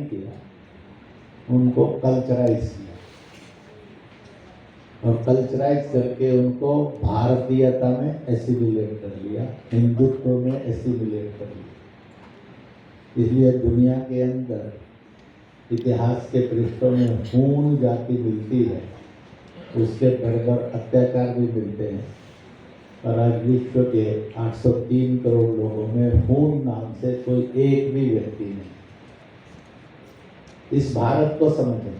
किया, उनको कल्चराइज किया और कल्चराइज करके उनको भारतीयता में एसिमिलेट कर लिया, हिंदुत्व में एसिमिलेट कर लिया। इसलिए दुनिया के अंदर इतिहास के पृष्ठों में हूण जाति मिलती है, उसके बर्बर अत्याचार भी मिलते हैं। और आज विश्व के 803 करोड़ लोगों में हूण नाम से कोई एक भी व्यक्ति नहीं। इस भारत को समझें,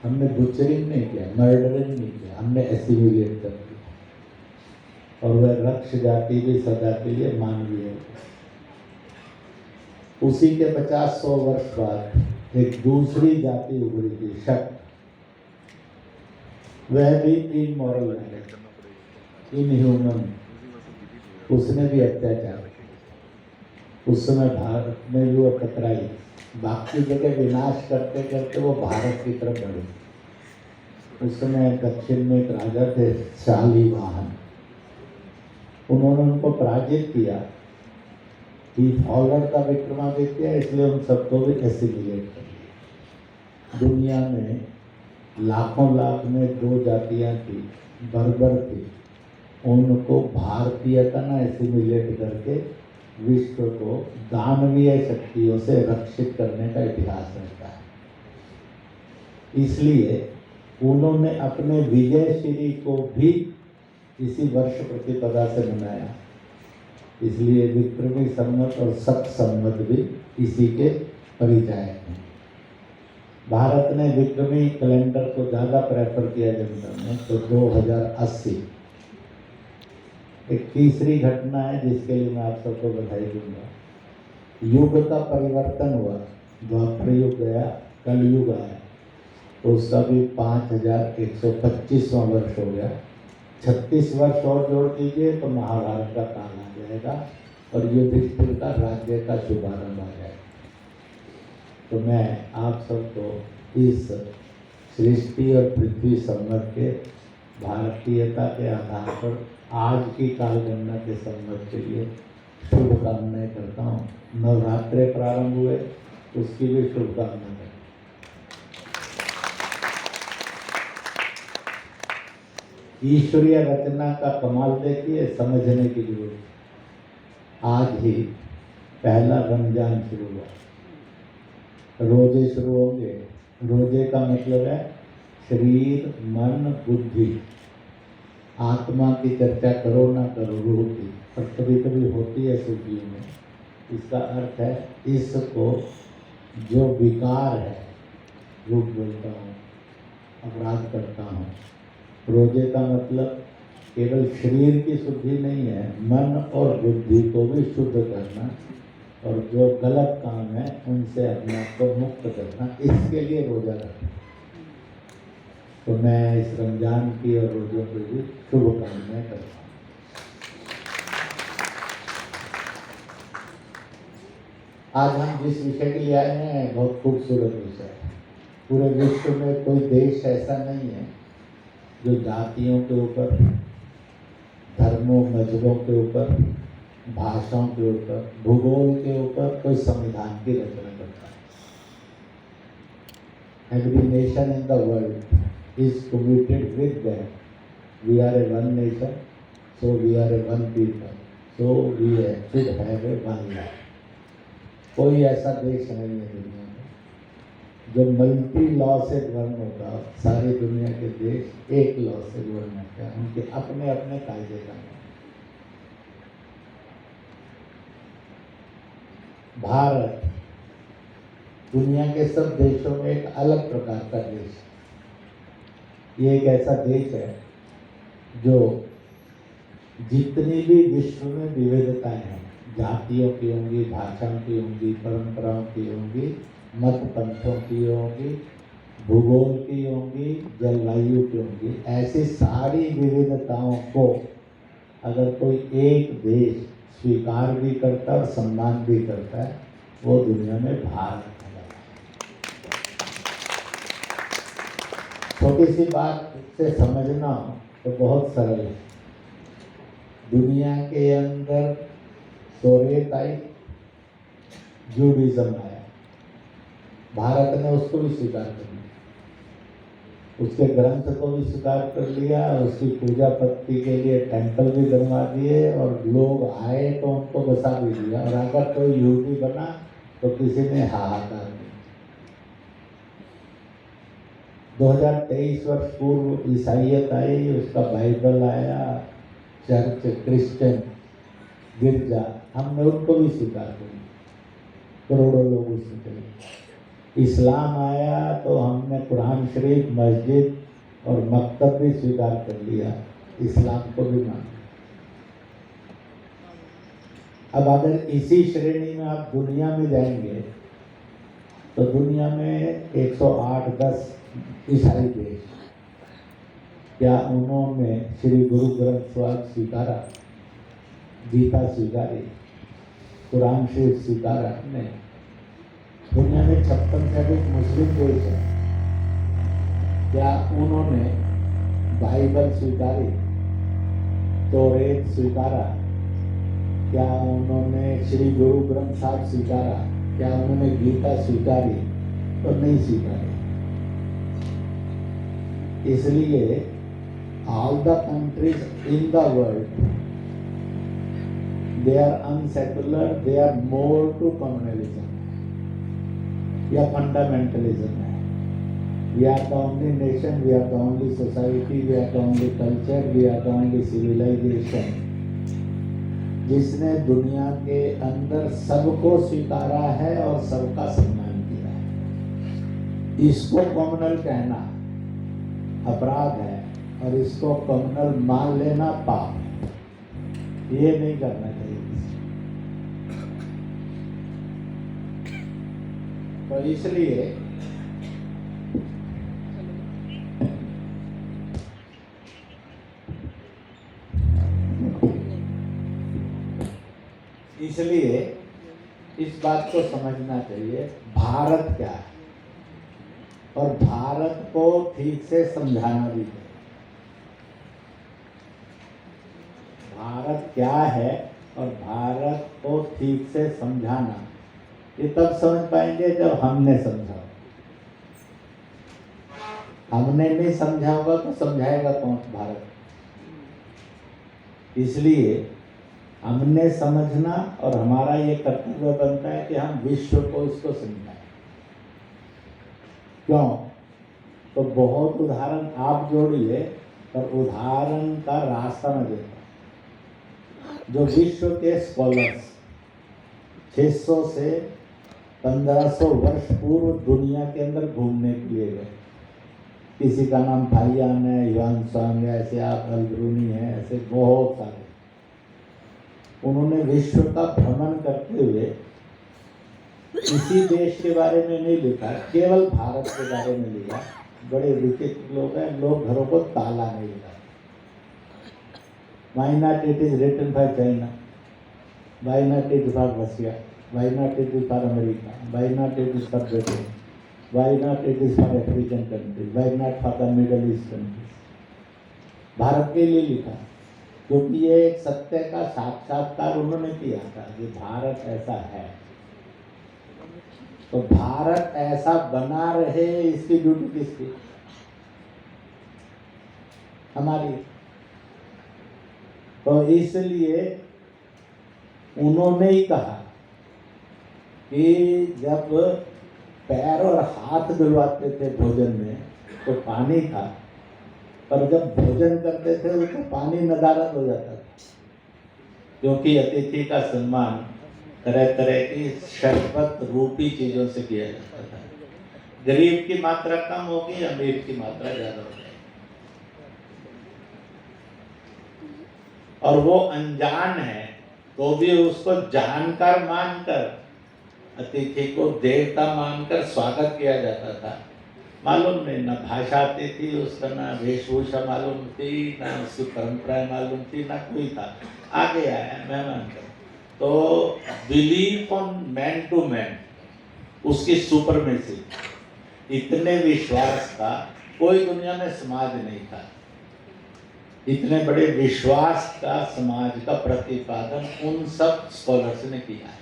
हमने बुचरिंग नहीं किया, मर्डरिंग नहीं किया, हमने एसिमिलेट कर दिया। और वह रक्ष जाति भी सदा के लिए मानवीय है। उसी के 50-100 वर्ष बाद एक दूसरी जाति उभरी थी, शक। वह भी इमोरल है, इनह्यूमन, उसने भी अत्याचार, उस समय भारत में भी वो कतराई, बाकी जगह विनाश करते करते वो भारत की तरफ बढ़े। उस समय दक्षिण में एक राजा थे शालिवाहन, उन्होंने उनको पराजित किया। ही फॉलोड द विक्रमादित्य, इसलिए उन सबको भी एसिमिलेट कर दिया। दुनिया में लाखों लाख में 2 जातियां थी, बर्बर थी, उनको भारतीयता न एसिमिलेट करके विश्व को दानवीय शक्तियों से रक्षित करने का इतिहास रहता है। इसलिए उन्होंने अपने विजयश्री को भी इसी वर्ष प्रतिपदा से मनाया। इसलिए विक्रमी संवत और सत संवत भी इसी के परिचायक हैं। भारत ने विक्रमी कैलेंडर को ज़्यादा प्रेफर किया जनता ने, तो 2080 एक तीसरी घटना है जिसके लिए मैं आप सबको बधाई दूंगा। युग का परिवर्तन हुआ, द्वापर युग गया, कलयुग आया, तो उसका भी 5125वां वर्ष हो गया। 36 वर्ष और जोड़ दीजिए तो महाभारत का काल आ जाएगा और युधिष्ठिर का राज्य का शुभारंभ आ जाएगा। तो मैं आप सबको इस सृष्टि और पृथ्वी संवत के भारतीयता के आधार पर आज की कालगणना के संवत के लिए शुभकामनाएं करता हूँ। नवरात्रे प्रारंभ हुए, उसकी भी शुभकामनाएं करता हूँ। ईश्वरीय रचना का कमाल देखिए, समझने की जरूरत है। आज ही पहला रमजान शुरू हुआ, रोजे शुरू होंगे। रोजे का मतलब है शरीर, मन, बुद्धि, आत्मा की चर्चा करो ना करो, रूह की, पर कभी कभी होती है सूफियों में। इसका अर्थ है इसको जो विकार है, झूठ बोलता हूँ, अपराध करता हूँ। रोजे का मतलब केवल शरीर की शुद्धि नहीं है, मन और बुद्धि को भी शुद्ध करना और जो गलत काम है उनसे अपने आप को मुक्त करना, इसके लिए रोजा रखना। तो मैं इस रमजान की और रोजों की भी शुभकामनाएं करता हूँ। आज हम जिस विषय के लिए आए हैं बहुत खूबसूरत विषय है। पूरे विश्व में कोई देश ऐसा नहीं है जो जातियों के ऊपर, धर्मों, मजहबों के ऊपर, भाषाओं के ऊपर, भूगोल के ऊपर कोई संविधान की रचना करता है। Every nation in the world is committed with that. We are a one nation, so we are a one people, so we should have a one life. कोई ऐसा देश नहीं है दुनिया में जो मल्टी लॉ से गवर्न होता। सारी दुनिया के देश एक लॉ से गवर्न होते हैं, उनके अपने अपने कायदे का। भारत दुनिया के सब देशों में एक अलग प्रकार का देश है। ये एक ऐसा देश है जो जितनी भी विश्व में विविधताएं हैं, जातियों की होंगी, भाषाओं की होंगी, परंपराओं की होंगी, मत पंथों की होंगी, भूगोल की होंगी, जलवायु की होंगी, ऐसी सारी विविधताओं को अगर कोई एक देश स्वीकार भी करता है और सम्मान भी करता है, वो दुनिया में भारत है। छोटी सी बात से समझना तो बहुत सरल है। दुनिया के अंदर सोवियत आई, जूडिज्म आया, भारत ने उसको भी स्वीकार कर लिया, उसके ग्रंथ को भी स्वीकार कर लिया, उसकी पूजा पत्ती के लिए टेंपल भी बनवा दिए और लोग आए तो उनको बसा भी दिया। और अगर कोई यहूदी बना तो किसी ने हाहाकार नहीं। 2023 वर्ष पूर्व ईसाइयत आई, उसका बाइबल आया, चर्च, क्रिश्चियन, गिरजा, हमने उनको भी स्वीकार कर लिया, करोड़ों लोग उसमें चले। इस्लाम आया तो हमने कुरान शरीफ, मस्जिद और मकतब भी स्वीकार कर लिया, इस्लाम को भी मान। अब अगर इसी श्रेणी में आप दुनिया में जाएंगे तो दुनिया में 108-10 ईसाई देश, क्या उन्होंने श्री गुरु ग्रंथ साहिब स्वीकारा, गीता स्वीकारी, कुरान शरीफ स्वीकारा? नहीं। दुनिया में 56 से अधिक मुस्लिम देश हैं, क्या उन्होंने बाइबल स्वीकारी, तौरेत स्वीकारा? क्या उन्होंने श्री गुरु ग्रंथ साहिब स्वीकारा? क्या उन्होंने गीता स्वीकारी? तो नहीं स्वीकारी। इसलिए all the countries in the world, they are unsecular, they are more to communalism या fundamentalism है। We are the only nation, we are the only society, we are the only culture, we are the only civilization जिसने दुनिया के अंदर सबको स्वीकारा है और सबका सम्मान किया है। इसको कम्युनल कहना अपराध है और इसको कम्युनल मान लेना पाप है। ये नहीं करना चाहिए। तो इसलिए इस बात को समझना चाहिए भारत क्या है और भारत को ठीक से समझाना भी है। भारत क्या है और भारत को ठीक से समझाना, ये तब समझ पाएंगे जब हमने समझा। हमने नहीं समझा होगा तो समझाएगा कौन भारत? इसलिए हमने समझना और हमारा ये कर्तव्य बनता है कि हम विश्व को इसको समझाएं। क्यों? तो बहुत उदाहरण आप जोड़िए और उदाहरण का रास्ता न देता। जो विश्व के स्कॉलर्स 600 से 1500 वर्ष पूर्व दुनिया के अंदर घूमने के लिए गए, किसी का नाम फाइयान है, युआनसांग है, ऐसे आप अलब्रूनी है, ऐसे बहुत सारे। उन्होंने विश्व का भ्रमण करते हुए किसी देश के बारे में नहीं लिखा, केवल भारत के बारे में लिखा। बड़े विचित्र लोग हैं, लोग घरों को ताला नहीं लगा। Why not it is written for China? Why not it is for Russia? Why not it is for America? Why not it is for Britain? Why not it is for African countries? Why not for the Middle East countries? Bharat के लिए लिखा क्योंकि ये एक सत्य का साक्षात्कार उन्होंने किया था कि भारत ऐसा है। तो भारत ऐसा बना रहे, इसकी ड्यूटी किसकी? हमारी। तो इसलिए उन्होंने ही कहा कि जब पैर और हाथ धुलवाते थे भोजन में तो पानी था, पर जब भोजन करते थे तो पानी नदारद हो जाता था, क्योंकि अतिथि का सम्मान तरह तरह की शरबत रूपी चीजों से किया जाता था। गरीब की मात्रा कम होगी, अमीर की मात्रा ज्यादा होगी। और वो अनजान है तो भी उसको जानकर मानकर, अतिथि को देवता मानकर स्वागत किया जाता था। मालूम नहीं, ना भाषा आती थी उसका, ना वेशभूषा मालूम थी, ना उसकी परंपराएं मालूम थी, ना कोई था। आगे आया मेहमान का, तो belief on man to man, उसकी सुपरमेसी, इतने विश्वास था, कोई दुनिया में समाज नहीं था। इतने बड़े विश्वास का समाज का प्रतिपादन उन सब स्कॉलर्स ने किया है।